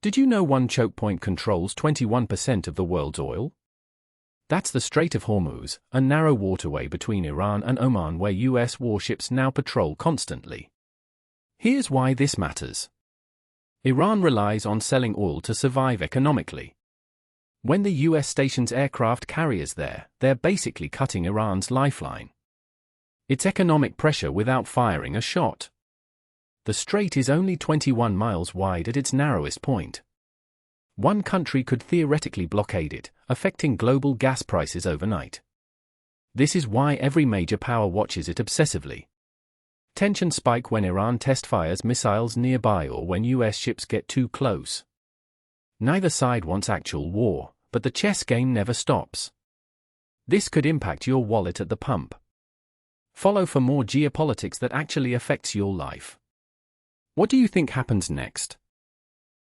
Did you know one choke point controls 21% of the world's oil? That's the Strait of Hormuz, a narrow waterway between Iran and Oman where US warships now patrol constantly. Here's why this matters. Iran relies on selling oil to survive economically. When the US stations aircraft carriers there, they're basically cutting Iran's lifeline. It's economic pressure without firing a shot. The strait is only 21 miles wide at its narrowest point. One country could theoretically blockade it, affecting global gas prices overnight. This is why every major power watches it obsessively. Tensions spike when Iran test fires missiles nearby or when US ships get too close. Neither side wants actual war, but the chess game never stops. This could impact your wallet at the pump. Follow for more geopolitics that actually affects your life. What do you think happens next?